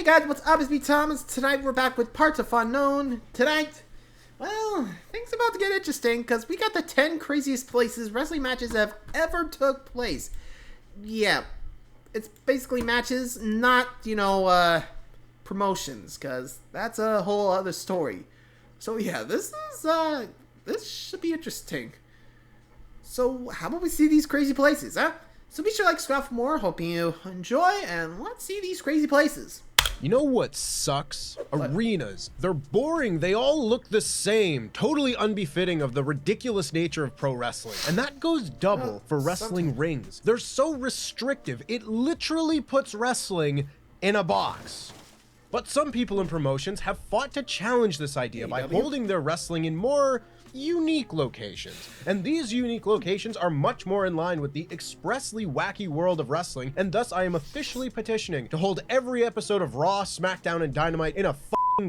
Hey guys, what's up? It's me, Thomas. Tonight we're back with partsFUNknown. Tonight, well, things about to get interesting because we got the 10 craziest places wrestling matches have ever took place. Yeah, it's basically matches, not, promotions, because that's a whole other story. So yeah, this should be interesting. So how about we see these crazy places, huh? So be sure to like, subscribe for more. Hoping you enjoy, and let's see these crazy places. You know what sucks? Arenas. They're boring. They all look the same. Totally unbefitting of the ridiculous nature of pro wrestling. And that goes double for wrestling rings. They're so restrictive. It literally puts wrestling in a box. But some people in promotions have fought to challenge this idea by holding their wrestling in more unique locations. And these unique locations are much more in line with the expressly wacky world of wrestling, and thus I am officially petitioning to hold every episode of Raw, SmackDown, and Dynamite in a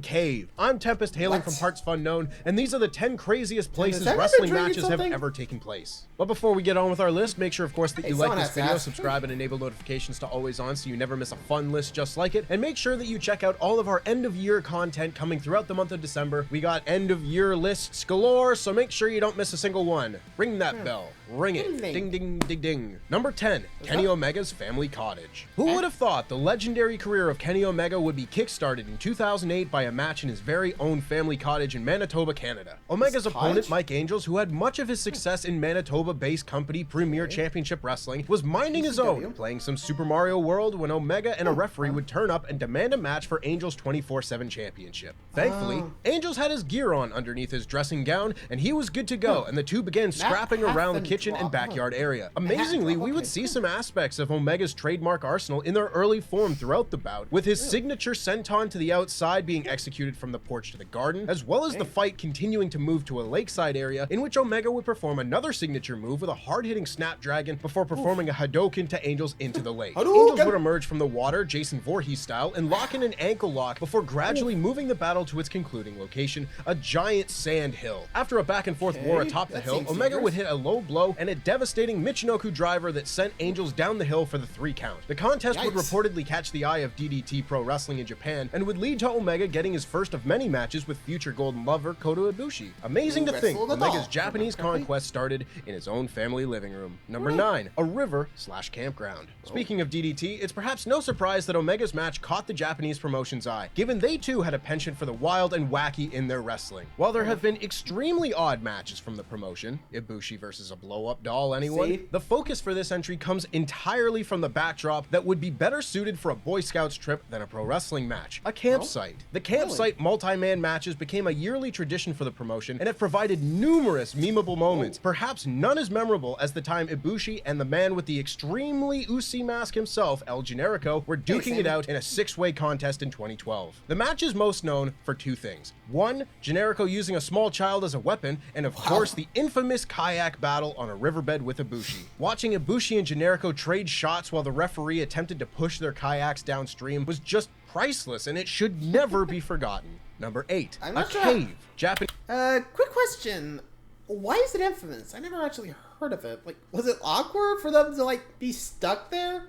cave. I'm Tempest, hailing from partsFUNknown, and these are the 10 craziest places wrestling matches have ever taken place. But before we get on with our list, make sure of course that you like this video, subscribe, and enable notifications to always on so you never miss a fun list just like it, and make sure that you check out all of our end of year content coming throughout the month of December. We got end of year lists galore, so make sure you don't miss a single one. Ring that bell. Ring it. Ding, ding, ding, ding. Number 10, Kenny Omega's Family Cottage. Who would have thought the legendary career of Kenny Omega would be kickstarted in 2008 by a match in his very own family cottage in Manitoba, Canada. Omega's opponent, Mike Angels, who had much of his success in Manitoba-based company Premier Championship Wrestling, was minding his own, playing some Super Mario World when Omega and a referee would turn up and demand a match for Angels' 24/7 championship. Thankfully, Angels had his gear on underneath his dressing gown, and he was good to go, and the two began scrapping around the kitchen and backyard area. Amazingly, we would see some aspects of Omega's trademark arsenal in their early form throughout the bout, with his signature senton to the outside being executed from the porch to the garden, as well as the fight continuing to move to a lakeside area in which Omega would perform another signature move with a hard-hitting snapdragon before performing a Hadoken to Angels into the lake. Angels would emerge from the water, Jason Voorhees style, and lock in an ankle lock before gradually moving the battle to its concluding location, a giant sand hill. After a back-and-forth war atop the hill, Omega would hit a low blow and a devastating Michinoku driver that sent Angels down the hill for the 3 count. The contest would reportedly catch the eye of DDT Pro Wrestling in Japan and would lead to Omega getting his first of many matches with future Golden Lover Kota Ibushi. Amazing to think, Omega's Japanese conquest started in his own family living room. Number 9, a river/campground. Speaking of DDT, it's perhaps no surprise that Omega's match caught the Japanese promotion's eye, given they too had a penchant for the wild and wacky in their wrestling. While there have been extremely odd matches from the promotion, Ibushi versus a blow-up doll, anyone? The focus for this entry comes entirely from the backdrop that would be better suited for a Boy Scouts trip than a pro wrestling match, a campsite. The campsite multi-man matches became a yearly tradition for the promotion and have provided numerous memeable moments, perhaps none as memorable as the time Ibushi and the man with the extremely Usi mask himself, El Generico, were duking it out in a 6-way contest in 2012. The match is most known for 2 things. 1, Generico using a small child as a weapon, and of course the infamous kayak battle on a riverbed with Ibushi. Watching Ibushi and Generico trade shots while the referee attempted to push their kayaks downstream was just priceless, and it should never be forgotten. Number 8, a cave. Quick question. Why is it infamous? I never actually heard of it. Like, was it awkward for them to, be stuck there?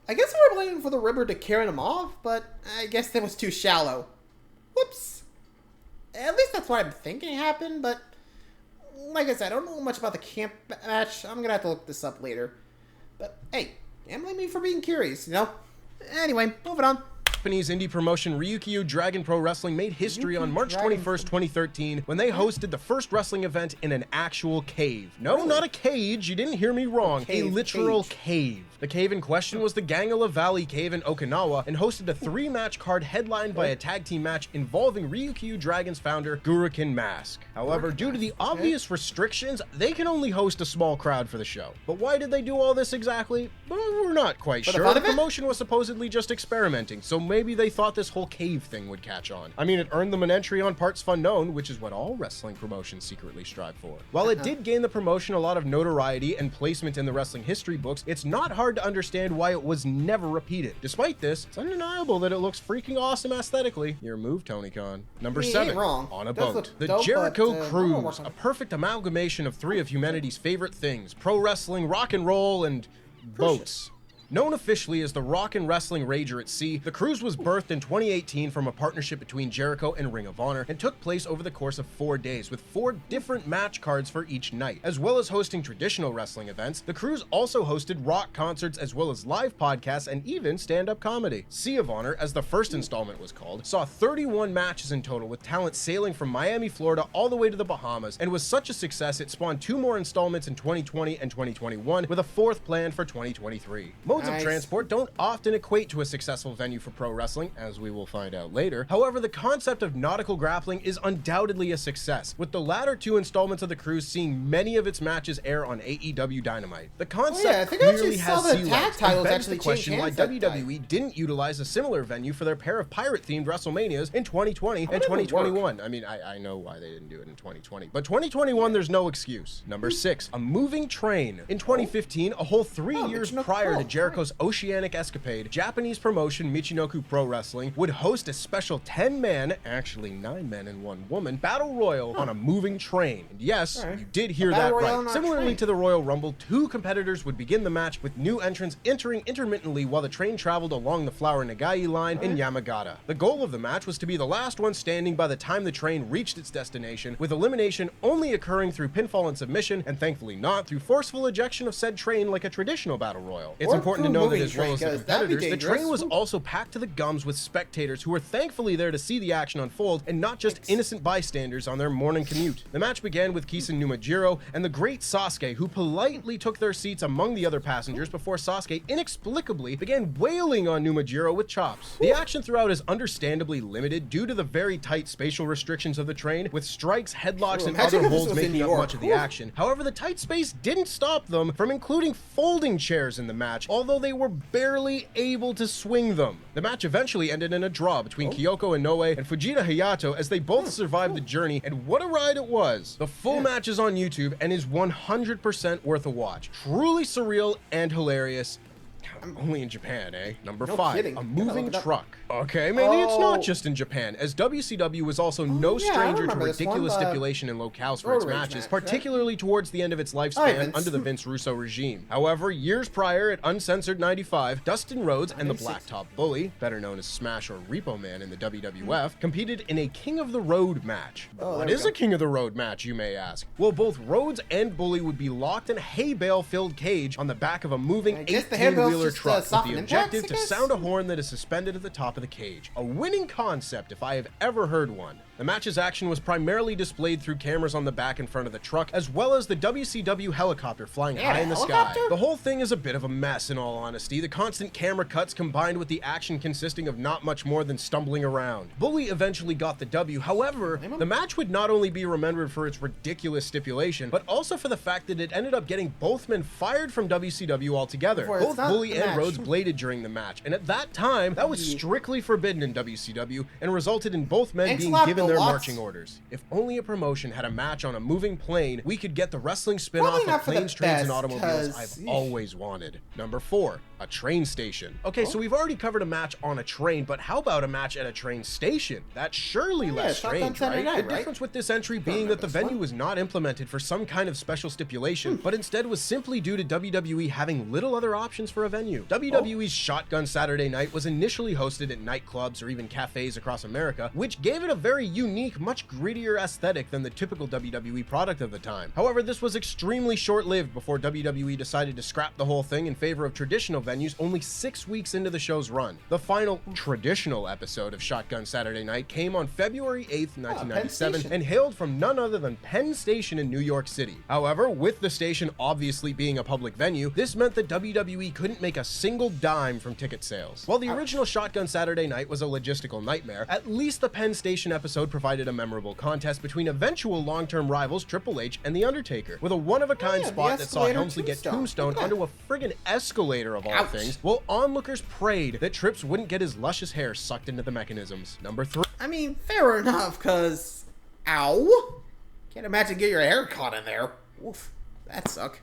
I guess they were waiting for the river to carry them off, but I guess that was too shallow. Whoops. At least that's what I'm thinking happened, but like I said, I don't know much about the camp match. I'm gonna have to look this up later. But hey, can't blame me for being curious, Anyway, moving on. Japanese indie promotion Ryukyu Dragon Pro Wrestling made history on March 21st, 2013 when they hosted the first wrestling event in an actual cave. No, not a cage, you didn't hear me wrong, a literal cave. The cave in question was the Gangala Valley Cave in Okinawa and hosted a 3-match card headlined by a tag team match involving Ryukyu Dragon's founder, Gurikin Mask. However, due to the obvious restrictions, they can only host a small crowd for the show. But why did they do all this exactly? Well, we're not quite sure. The promotion was supposedly just experimenting, so maybe they thought this whole cave thing would catch on. I mean, it earned them an entry on partsFUNknown, which is what all wrestling promotions secretly strive for. While it did gain the promotion a lot of notoriety and placement in the wrestling history books, it's not hard to understand why it was never repeated. Despite this, it's undeniable that it looks freaking awesome aesthetically. Your move, Tony Khan. Number 7, on a boat. The Jericho Cruise, a perfect amalgamation of 3 of humanity's favorite things: pro wrestling, rock and roll, and boats. Known officially as the Rock and Wrestling Rager at Sea, the cruise was birthed in 2018 from a partnership between Jericho and Ring of Honor and took place over the course of 4 days with 4 different match cards for each night. As well as hosting traditional wrestling events, the cruise also hosted rock concerts as well as live podcasts and even stand-up comedy. Sea of Honor, as the first installment was called, saw 31 matches in total with talent sailing from Miami, Florida all the way to the Bahamas, and was such a success it spawned 2 more installments in 2020 and 2021 with a 4th planned for 2023. Modes of transport don't often equate to a successful venue for pro wrestling, as we will find out later. However, the concept of nautical grappling is undoubtedly a success, with the latter 2 installments of the cruise seeing many of its matches air on AEW Dynamite. The concept clearly has sea legs, and begs the question why WWE didn't utilize a similar venue for their pair of pirate-themed WrestleManias in 2020 and 2021. I mean, I know why they didn't do it in 2020, but 2021 there's no excuse. Number 6, a moving train. In 2015, a whole 3 years prior to Jericho's oceanic escapade, Japanese promotion Michinoku Pro Wrestling would host a special 10-man, actually 9 men and 1 woman, battle royal on a moving train. And yes, you did hear that right. Similarly to the Royal Rumble, 2 competitors would begin the match with new entrants entering intermittently while the train traveled along the Flower Nagai line in Yamagata. The goal of the match was to be the last one standing by the time the train reached its destination, with elimination only occurring through pinfall and submission, and thankfully not through forceful ejection of said train like a traditional battle royal. It's important to know that as well as the competitors, the train was also packed to the gums with spectators who were thankfully there to see the action unfold and not just innocent bystanders on their morning commute. The match began with Kisen Numajiro and the great Sasuke, who politely took their seats among the other passengers before Sasuke inexplicably began wailing on Numajiro with chops. The action throughout is understandably limited due to the very tight spatial restrictions of the train, with strikes, headlocks, and other holds making up much of the action. However, the tight space didn't stop them from including folding chairs in the match, although they were barely able to swing them. The match eventually ended in a draw between Kyoko Inoue and Fujita Hayato as they both survived the journey, and what a ride it was. The full match is on YouTube and is 100% worth a watch. Truly surreal and hilarious. Only in Japan, eh? Number 5, a moving truck. Okay, maybe it's not just in Japan, as WCW was also no stranger to ridiculous stipulation and locales for its matches, particularly towards the end of its lifespan under the Vince Russo regime. However, years prior at Uncensored 95, Dustin Rhodes and the Blacktop Bully, better known as Smash or Repo Man in the WWF, competed in a King of the Road match. What is a King of the Road match, you may ask? Well, both Rhodes and Bully would be locked in a hay bale-filled cage on the back of a moving 18-wheeler truck with the objective to sound a horn that is suspended at the top of the cage. A winning concept if I have ever heard one. The match's action was primarily displayed through cameras on the back and front of the truck, as well as the WCW helicopter flying high in the sky. The whole thing is a bit of a mess, in all honesty. The constant camera cuts combined with the action consisting of not much more than stumbling around. Bully eventually got the W. However, the match would not only be remembered for its ridiculous stipulation, but also for the fact that it ended up getting both men fired from WCW altogether. Both Bully and Rhodes bladed during the match, and at that time, that was strictly forbidden in WCW and resulted in both men being given their marching orders. If only a promotion had a match on a moving plane, we could get the wrestling spin-off of Planes, Trains, and Automobiles I've always wanted. Number 4, a train station. Okay, so we've already covered a match on a train, but how about a match at a train station? That's surely less strange, right? The difference with this entry being that the venue was not implemented for some kind of special stipulation, but instead was simply due to WWE having little other options for a venue. WWE's Shotgun Saturday Night was initially hosted at nightclubs or even cafes across America, which gave it a very unique, much grittier aesthetic than the typical WWE product of the time. However, this was extremely short-lived before WWE decided to scrap the whole thing in favor of traditional venues only 6 weeks into the show's run. The final traditional episode of Shotgun Saturday Night came on February 8th, 1997, and hailed from none other than Penn Station in New York City. However, with the station obviously being a public venue, this meant that WWE couldn't make a single dime from ticket sales. While the original Shotgun Saturday Night was a logistical nightmare, at least the Penn Station episode provided a memorable contest between eventual long-term rivals Triple H and The Undertaker, with a one-of-a-kind spot that saw Helmsley get tombstoned onto a friggin' escalator of all things, while onlookers prayed that Trips wouldn't get his luscious hair sucked into the mechanisms. Number 3. I mean, fair enough, cause ow! Can't imagine getting your hair caught in there. Oof, that suck.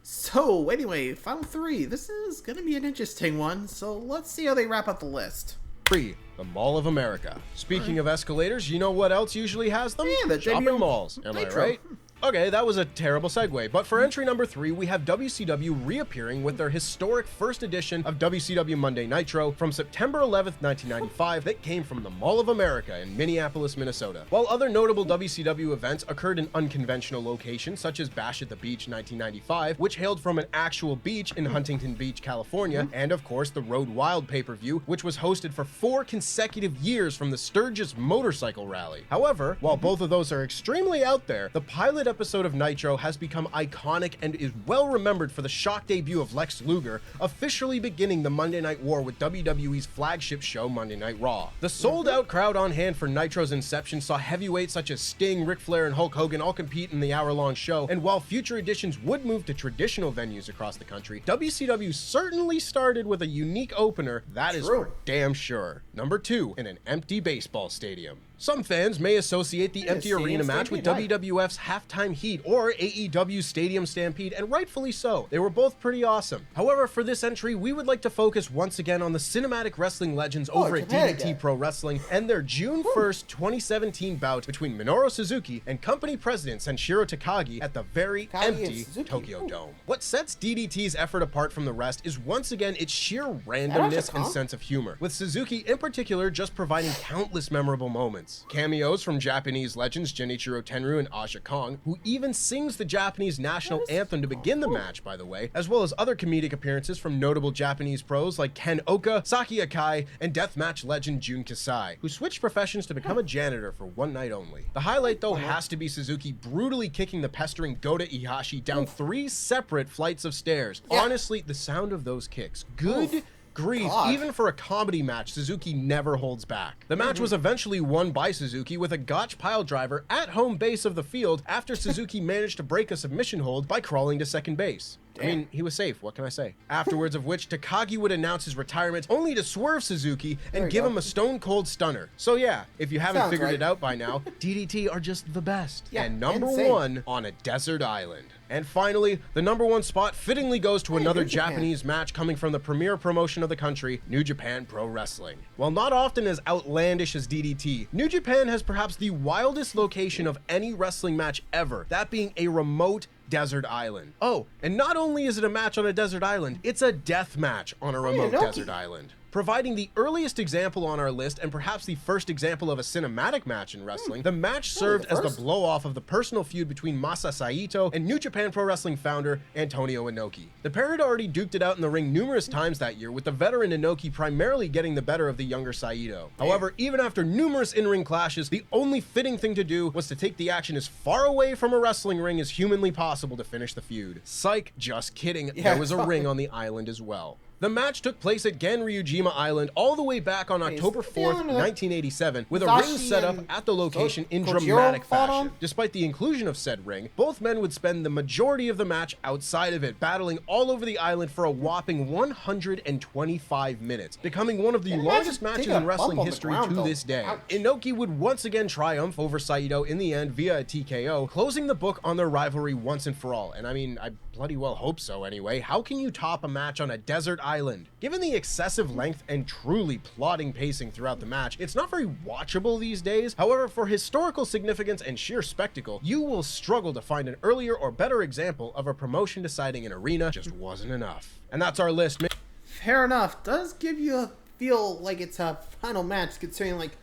So, anyway, final 3. This is gonna be an interesting one, so let's see how they wrap up the list. 3. The Mall of America. Speaking of escalators, you know what else usually has them? Yeah, the shopping malls. Am I right? Okay, that was a terrible segue, but for entry number 3, we have WCW reappearing with their historic first edition of WCW Monday Nitro from September 11th, 1995 that came from the Mall of America in Minneapolis, Minnesota. While other notable WCW events occurred in unconventional locations such as Bash at the Beach 1995, which hailed from an actual beach in Huntington Beach, California, and of course the Road Wild pay-per-view, which was hosted for 4 consecutive years from the Sturgis Motorcycle Rally. However, while both of those are extremely out there, the pilot episode of Nitro has become iconic and is well remembered for the shock debut of Lex Luger, officially beginning the Monday Night War with WWE's flagship show Monday Night Raw. The sold-out crowd on hand for Nitro's inception saw heavyweights such as Sting, Ric Flair, and Hulk Hogan all compete in the hour-long show, and while future editions would move to traditional venues across the country, WCW certainly started with a unique opener, that is for damn sure. Number 2, in an empty baseball stadium. Some fans may associate the empty arena match with WWF's Halftime Heat or AEW's Stadium Stampede, and rightfully so. They were both pretty awesome. However, for this entry, we would like to focus once again on the cinematic wrestling legends over at DDT Pro Wrestling and their June 1st, 2017 bout between Minoru Suzuki and company president Senshiro Takagi at the very empty Tokyo Dome. What sets DDT's effort apart from the rest is once again its sheer randomness and sense of humor, with Suzuki in particular just providing countless memorable moments. Cameos from Japanese legends Genichiro Tenryu and Aja Kong, who even sings the Japanese national anthem to begin the match, by the way, as well as other comedic appearances from notable Japanese pros like Ken Oka, Saki Akai, and deathmatch legend Jun Kasai, who switched professions to become a janitor for one night only. The highlight, though, has to be Suzuki brutally kicking the pestering Gota Ihashi down 3 separate flights of stairs. Honestly, the sound of those kicks. Good grief, even for a comedy match, Suzuki never holds back. The match was eventually won by Suzuki with a gotch pile driver at home base of the field after Suzuki managed to break a submission hold by crawling to second base. I mean, he was safe, what can I say? Afterwards of which, Takagi would announce his retirement only to swerve Suzuki and give him a stone cold stunner. So yeah, if you haven't figured it out by now, DDT are just the best. And number 1 on a desert island. And finally, the number 1 spot fittingly goes to another Japanese match coming from the premier promotion of the country, New Japan Pro Wrestling. While not often as outlandish as DDT, New Japan has perhaps the wildest location of any wrestling match ever, that being a remote desert island. Oh, and not only is it a match on a desert island, it's a death match on a remote desert island. Providing the earliest example on our list and perhaps the first example of a cinematic match in wrestling, the match served as the blow-off of the personal feud between Masa Saito and New Japan Pro Wrestling founder Antonio Inoki. The pair had already duked it out in the ring numerous times that year, with the veteran Inoki primarily getting the better of the younger Saito. However, even after numerous in-ring clashes, the only fitting thing to do was to take the action as far away from a wrestling ring as humanly possible to finish the feud. Psych, just kidding, there was a ring on the island as well. The match took place at Ganryujima Island all the way back on October 4th, 1987, with a ring set up at the location in dramatic fashion. Despite the inclusion of said ring, both men would spend the majority of the match outside of it, battling all over the island for a whopping 125 minutes, becoming one of the longest matches in wrestling history to this day. Inoki would once again triumph over Saito in the end via a TKO, closing the book on their rivalry once and for all. And I mean, I bloody well hope so anyway. How can you top a match on a desert island? Given the excessive length and truly plodding pacing throughout the match, it's not very watchable these days. However, for historical significance and sheer spectacle, you will struggle to find an earlier or better example of a promotion deciding an arena just wasn't enough. And that's our list. Fair enough. Does give you a feel like it's a final match, considering like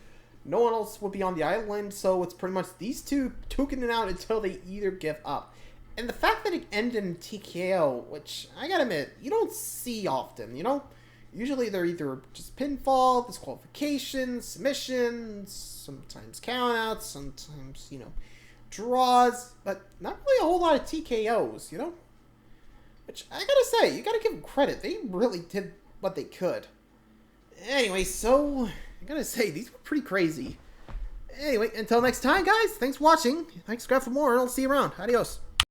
no one else would be on the island, so it's pretty much these two duking it out until they either give up. And the fact that it ended in TKO, which I gotta admit, you don't see often, you know? Usually they're either just pinfall, disqualification, submissions, sometimes countouts, sometimes, you know, draws, but not really a whole lot of TKOs, you know? Which I gotta say, you gotta give them credit. They really did what they could. Anyway, so I gotta say, these were pretty crazy. Anyway, until next time, guys, thanks for watching. Thanks, subscribe for more, and I'll see you around. Adios.